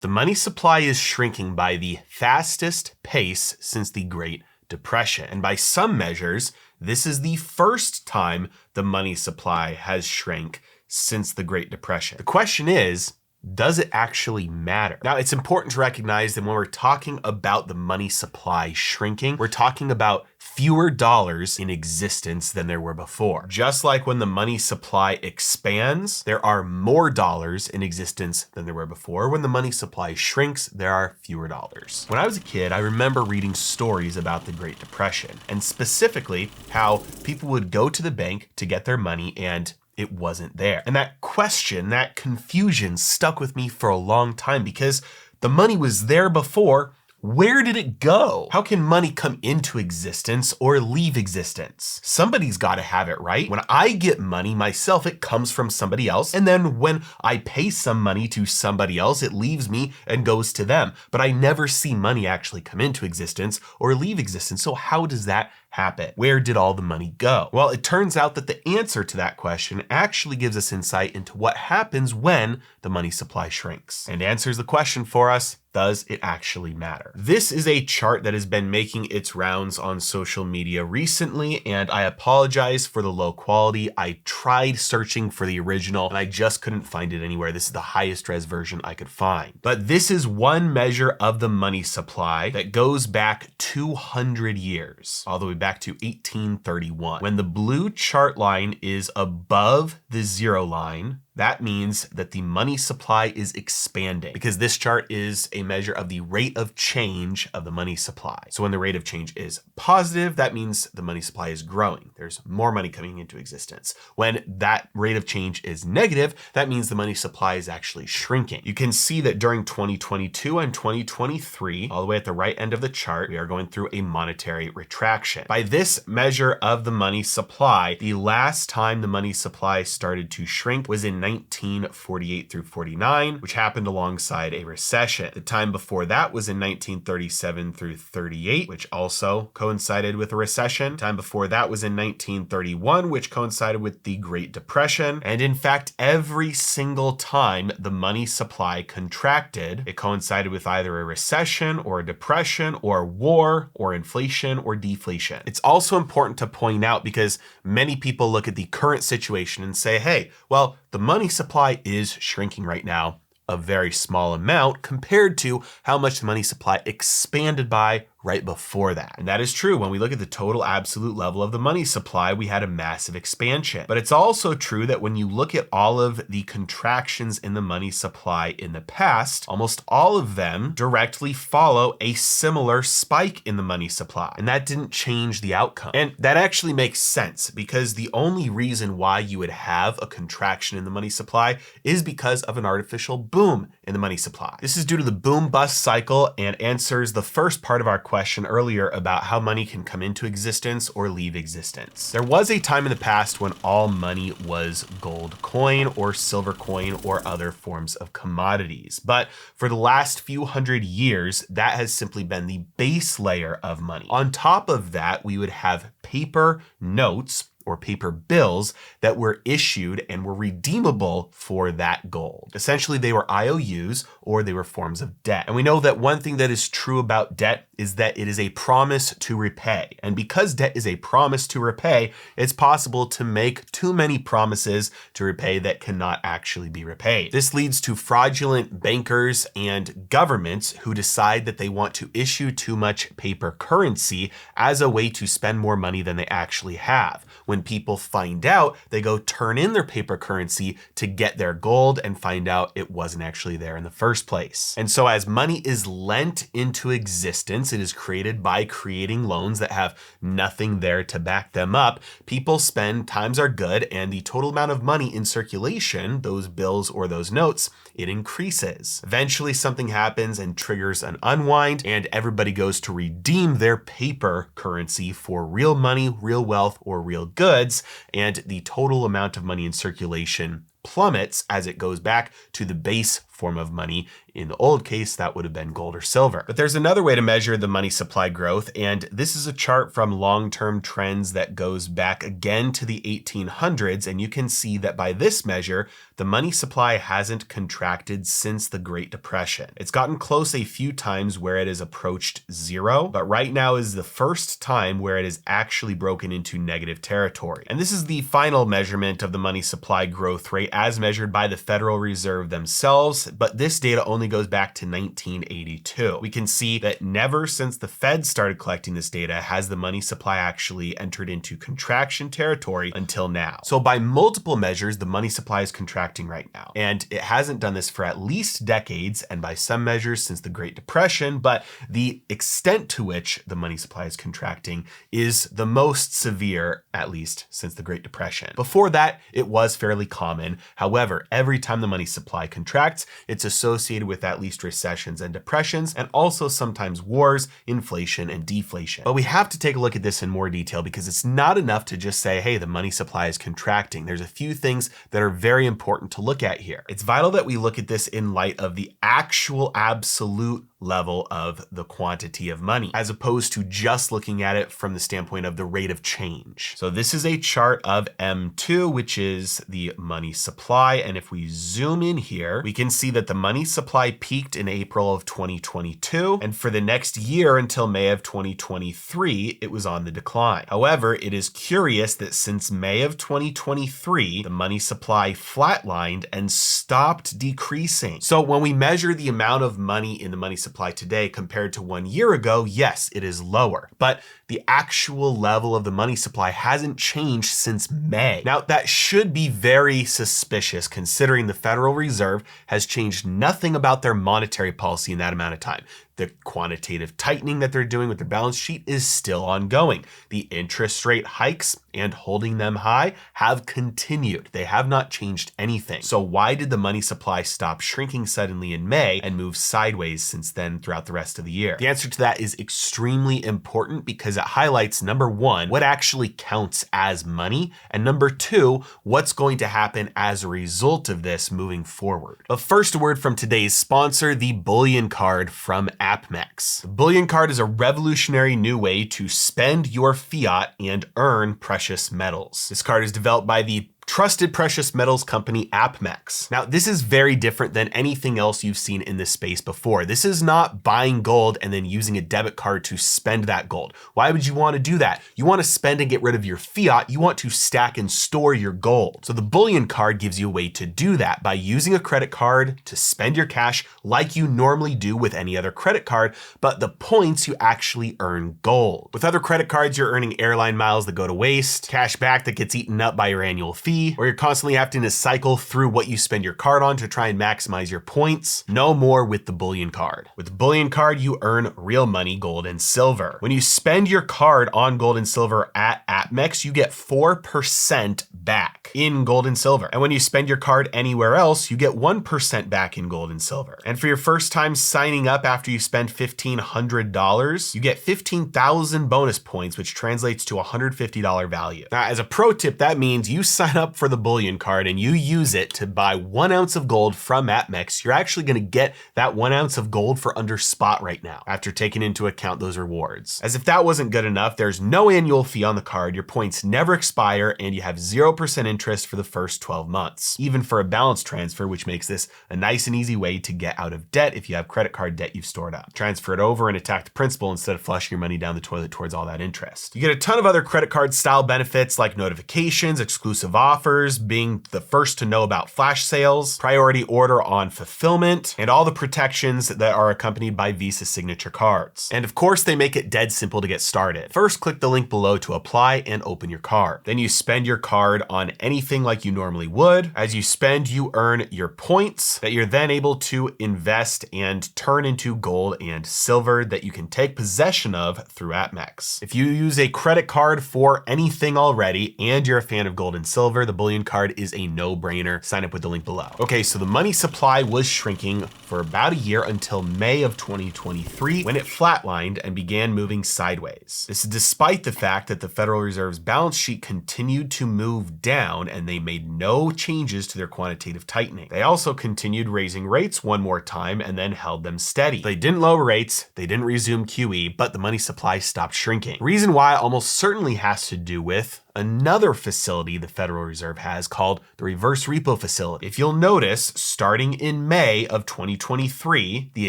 The money supply is shrinking by the fastest pace since the Great Depression. And by some measures, this is the first time the money supply has shrank since the Great Depression. The question is, does it actually matter? Now, it's important to recognize that when we're talking about the money supply shrinking, we're talking about fewer dollars in existence than there were before. Just like when the money supply expands, there are more dollars in existence than there were before. When the money supply shrinks, there are fewer dollars. When I was a kid, I remember reading stories about the Great Depression, and specifically how people would go to the bank to get their money and it wasn't there. And that question, that confusion stuck with me for a long time because the money was there before. Where did it go? How can money come into existence or leave existence? Somebody's got to have it, right? When I get money myself, it comes from somebody else. And then when I pay some money to somebody else, it leaves me and goes to them. But I never see money actually come into existence or leave existence. So how does that happen? Where did all the money go? Well, it turns out that the answer to that question actually gives us insight into what happens when the money supply shrinks and answers the question for us. Does it actually matter? This is a chart that has been making its rounds on social media recently, and I apologize for the low quality. I tried searching for the original and I just couldn't find it anywhere. This is the highest res version I could find. But this is one measure of the money supply that goes back 200 years, all the way back to 1831. When the blue chart line is above the zero line, that means that the money supply is expanding because this chart is a measure of the rate of change of the money supply. So when the rate of change is positive, that means the money supply is growing. There's more money coming into existence. When that rate of change is negative, that means the money supply is actually shrinking. You can see that during 2022 and 2023, all the way at the right end of the chart, we are going through a monetary retraction. By this measure of the money supply, the last time the money supply started to shrink was in 1948 through 49, which happened alongside a recession. The time before that was in 1937 through 38, which also coincided with a recession. The time before that was in 1931, which coincided with the Great Depression. And in fact, every single time the money supply contracted, it coincided with either a recession or a depression or war or inflation or deflation. It's also important to point out because many people look at the current situation and say, hey, well, the money supply is shrinking right now, a very small amount compared to how much the money supply expanded by right before that. And that is true. When we look at the total absolute level of the money supply, we had a massive expansion. But it's also true that when you look at all of the contractions in the money supply in the past, almost all of them directly follow a similar spike in the money supply. And that didn't change the outcome. And that actually makes sense because the only reason why you would have a contraction in the money supply is because of an artificial boom in the money supply. This is due to the boom bust cycle and answers the first part of our question earlier about how money can come into existence or leave existence. There was a time in the past when all money was gold coin or silver coin or other forms of commodities. But for the last few hundred years, that has simply been the base layer of money. On top of that, we would have paper notes or paper bills that were issued and were redeemable for that gold. Essentially, they were IOUs or they were forms of debt. And we know that one thing that is true about debt is that it is a promise to repay. And because debt is a promise to repay, it's possible to make too many promises to repay that cannot actually be repaid. This leads to fraudulent bankers and governments who decide that they want to issue too much paper currency as a way to spend more money than they actually have. When people find out, they go turn in their paper currency to get their gold and find out it wasn't actually there in the first place. And so as money is lent into existence, it is created by creating loans that have nothing there to back them up. People spend, times are good, and the total amount of money in circulation, those bills or those notes, it increases. Eventually something happens and triggers an unwind and everybody goes to redeem their paper currency for real money, real wealth, or real goods, and the total amount of money in circulation plummets as it goes back to the base form of money. In the old case, that would have been gold or silver. But there's another way to measure the money supply growth, and this is a chart from long-term trends that goes back again to the 1800s, and you can see that by this measure, the money supply hasn't contracted since the Great Depression. It's gotten close a few times where it has approached zero, but right now is the first time where it is actually broken into negative territory. And this is the final measurement of the money supply growth rate as measured by the Federal Reserve themselves, but this data only goes back to 1982. We can see that never since the Fed started collecting this data has the money supply actually entered into contraction territory until now. So by multiple measures, the money supply is contracting right now. And it hasn't done this for at least decades, and by some measures since the Great Depression, but the extent to which the money supply is contracting is the most severe, at least since the Great Depression. Before that, it was fairly common. However, every time the money supply contracts, it's associated with at least recessions and depressions, and also sometimes wars, inflation, and deflation. But we have to take a look at this in more detail because it's not enough to just say, hey, the money supply is contracting. There's a few things that are very important to look at here. It's vital that we look at this in light of the actual absolute level of the quantity of money, as opposed to just looking at it from the standpoint of the rate of change. So this is a chart of M2, which is the money supply. And if we zoom in here, we can see that the money supply peaked in April of 2022. And for the next year until May of 2023, it was on the decline. However, it is curious that since May of 2023, the money supply flatlined and stopped decreasing. So when we measure the amount of money in the money supply today compared to 1 year ago, yes, it is lower, but the actual level of the money supply hasn't changed since May. Now, that should be very suspicious considering the Federal Reserve has changed nothing about their monetary policy in that amount of time. The quantitative tightening that they're doing with their balance sheet is still ongoing. The interest rate hikes and holding them high have continued. They have not changed anything. So why did the money supply stop shrinking suddenly in May and move sideways since then throughout the rest of the year? The answer to that is extremely important because it highlights, number one, what actually counts as money, and number two, what's going to happen as a result of this moving forward. But first, a word from today's sponsor, the Bullion Card from APMEX. The Bullion Card is a revolutionary new way to spend your fiat and earn precious metals. This card is developed by the trusted precious metals company APMEX. Now, this is very different than anything else you've seen in this space before. This is not buying gold and then using a debit card to spend that gold. Why would you want to do that? You want to spend and get rid of your fiat. You want to stack and store your gold. So the Bullion Card gives you a way to do that by using a credit card to spend your cash like you normally do with any other credit card, but the points you actually earn gold. With other credit cards, you're earning airline miles that go to waste, cash back that gets eaten up by your annual fee, or you're constantly having to cycle through what you spend your card on to try and maximize your points. No more with the Bullion Card. With the Bullion Card, you earn real money, gold and silver. When you spend your card on gold and silver at APMEX, you get 4% back in gold and silver. And when you spend your card anywhere else, you get 1% back in gold and silver. And for your first time signing up after you spend $1,500, you get 15,000 bonus points, which translates to $150 value. Now, as a pro tip, that means you sign up for the Bullion Card and you use it to buy 1 ounce of gold from APMEX, you're actually going to get that 1 ounce of gold for under spot right now, after taking into account those rewards. As if that wasn't good enough, there's no annual fee on the card, your points never expire, and you have 0% interest for the first 12 months, even for a balance transfer, which makes this a nice and easy way to get out of debt if you have credit card debt you've stored up. Transfer it over and attack the principal instead of flushing your money down the toilet towards all that interest. You get a ton of other credit card style benefits like notifications, exclusive offers, being the first to know about flash sales, priority order on fulfillment, and all the protections that are accompanied by Visa signature cards. And of course, they make it dead simple to get started. First, click the link below to apply and open your card. Then you spend your card on anything like you normally would. As you spend, you earn your points that you're then able to invest and turn into gold and silver that you can take possession of through APMEX. If you use a credit card for anything already and you're a fan of gold and silver, whatever, the bullion card is a no-brainer. Sign up with the link below. Okay, so the money supply was shrinking for about a year until May of 2023 when it flatlined and began moving sideways. This is despite the fact that the Federal Reserve's balance sheet continued to move down and they made no changes to their quantitative tightening. They also continued raising rates one more time and then held them steady. They didn't lower rates, they didn't resume QE, but the money supply stopped shrinking. The reason why almost certainly has to do with another facility the Federal Reserve has called the reverse repo facility. If you'll notice, starting in May of 2023, the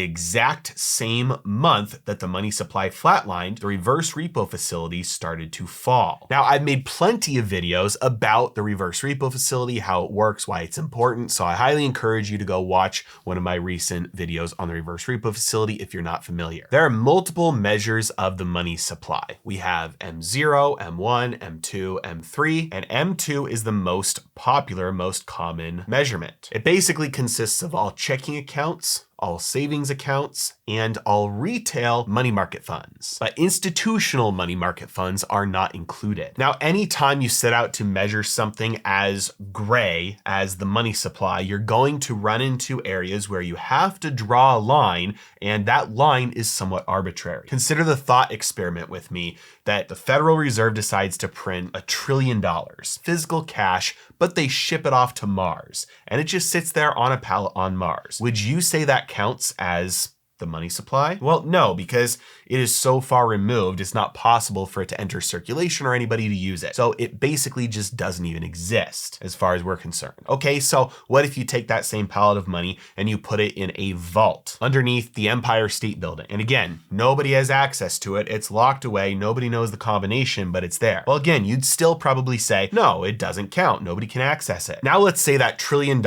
exact same month that the money supply flatlined, the reverse repo facility started to fall. Now, I've made plenty of videos about the reverse repo facility, how it works, why it's important, so I highly encourage you to go watch one of my recent videos on the reverse repo facility if you're not familiar. There are multiple measures of the money supply. We have M0, M1, M2, M3, and M2 is the most popular, most common measurement. It basically consists of all checking accounts, all savings accounts, and all retail money market funds. But institutional money market funds are not included. Now, anytime you set out to measure something as gray as the money supply, you're going to run into areas where you have to draw a line, and that line is somewhat arbitrary. Consider the thought experiment with me that the Federal Reserve decides to print $1 trillion, physical cash, but they ship it off to Mars, and it just sits there on a pallet on Mars. Would you say that counts as the money supply? Well, no, because it is so far removed, it's not possible for it to enter circulation or anybody to use it. So it basically just doesn't even exist as far as we're concerned. Okay, so what if you take that same pallet of money and you put it in a vault underneath the Empire State Building? And again, nobody has access to it. It's locked away. Nobody knows the combination, but it's there. Well, again, you'd still probably say, no, it doesn't count. Nobody can access it. Now let's say that $1 trillion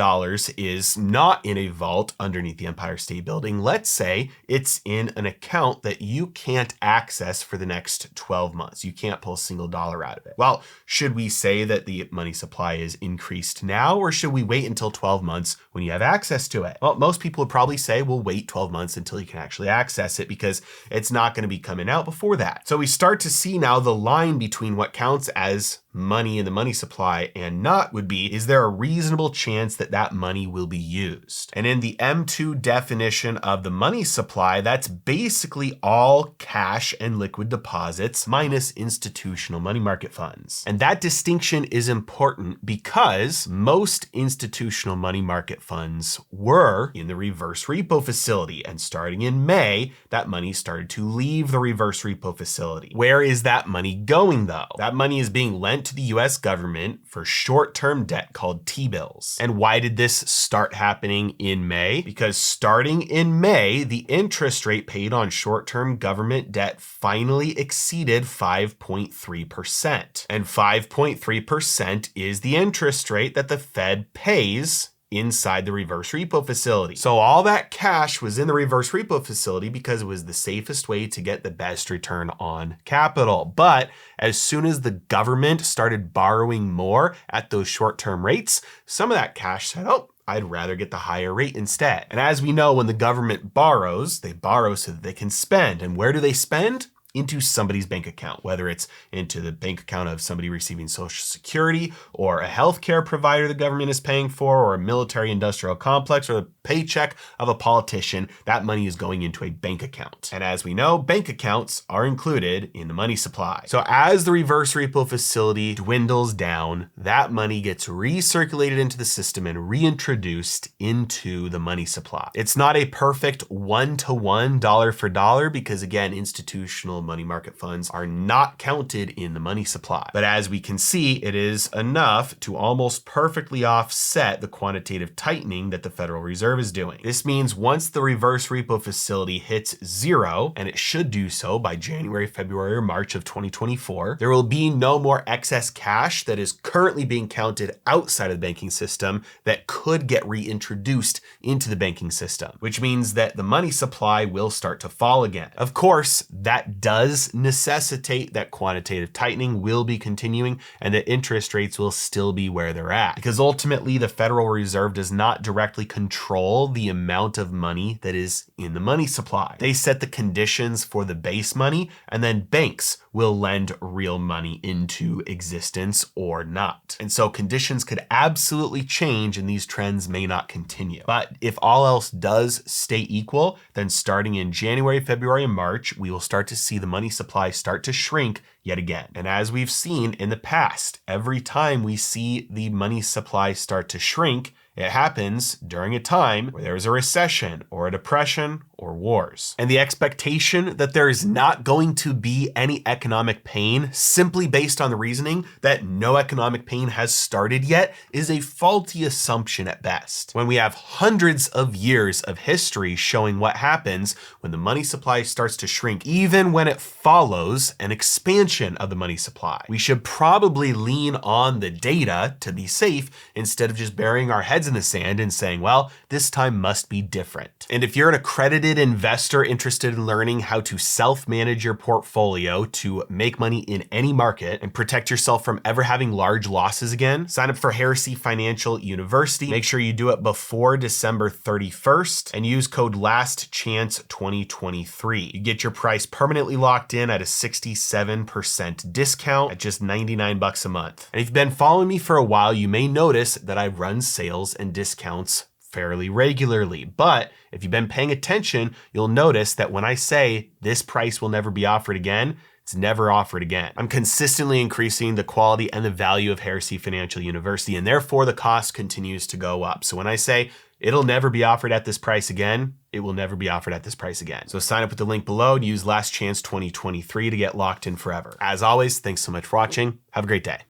is not in a vault underneath the Empire State Building. Let's say it's in an account that you can't access for the next 12 months. You can't pull a single dollar out of it. Well, should we say that the money supply is increased now, or should we wait until 12 months when you have access to it? Well, most people would probably say, we'll wait 12 months until you can actually access it because it's not going to be coming out before that. So we start to see now the line between what counts as money in the money supply and not would be, is there a reasonable chance that that money will be used? And in the M2 definition of the money supply, that's basically all cash and liquid deposits minus institutional money market funds. And that distinction is important because most institutional money market funds were in the reverse repo facility. And starting in May, that money started to leave the reverse repo facility. Where is that money going though? That money is being lent to the US government for short-term debt called T-bills. And why did this start happening in May? Because starting in May, the interest rate paid on short-term government debt finally exceeded 5.3%. And 5.3% is the interest rate that the Fed pays inside the reverse repo facility. So all that cash was in the reverse repo facility because it was the safest way to get the best return on capital. But as soon as the government started borrowing more at those short-term rates, some of that cash said, oh, I'd rather get the higher rate instead. And as we know, when the government borrows, they borrow so that they can spend. And where do they spend? Into somebody's bank account, whether it's into the bank account of somebody receiving Social Security or a healthcare provider the government is paying for, or a military industrial complex, or the paycheck of a politician. That money is going into a bank account. And as we know, bank accounts are included in the money supply. So as the reverse repo facility dwindles down, that money gets recirculated into the system and reintroduced into the money supply. It's not a perfect one-to-one, dollar for dollar, because again, institutional money market funds are not counted in the money supply. But as we can see, it is enough to almost perfectly offset the quantitative tightening that the Federal Reserve is doing. This means once the reverse repo facility hits zero, and it should do so by January, February, or March of 2024, there will be no more excess cash that is currently being counted outside of the banking system that could get reintroduced into the banking system, which means that the money supply will start to fall again. Of course, that does necessitate that quantitative tightening will be continuing and that interest rates will still be where they're at, because ultimately the Federal Reserve does not directly control control the amount of money that is in the money supply. They set the conditions for the base money, and then banks will lend real money into existence or not. And so conditions could absolutely change and these trends may not continue. But if all else does stay equal, then starting in January, February, and March, we will start to see the money supply start to shrink yet again. And as we've seen in the past, every time we see the money supply start to shrink, it happens during a time where there is a recession or a depression or wars. And the expectation that there is not going to be any economic pain simply based on the reasoning that no economic pain has started yet is a faulty assumption at best. When we have hundreds of years of history showing what happens when the money supply starts to shrink, even when it follows an expansion of the money supply. We should probably lean on the data to be safe instead of just burying our heads in the sand and saying, well, this time must be different. And if you're an accredited investor interested in learning how to self-manage your portfolio to make money in any market and protect yourself from ever having large losses again, sign up for Heresy Financial University. Make sure you do it before December 31st and use code LASTCHANCE2023. You get your price permanently locked in at a 67% discount at just $99 a month. And if you've been following me for a while, you may notice that I run sales and discounts fairly regularly. But if you've been paying attention, you'll notice that when I say this price will never be offered again, it's never offered again. I'm consistently increasing the quality and the value of Heresy Financial University, and therefore the cost continues to go up. So when I say it'll never be offered at this price again, it will never be offered at this price again. So sign up with the link below and use LastChance2023 to get locked in forever. As always, thanks so much for watching. Have a great day.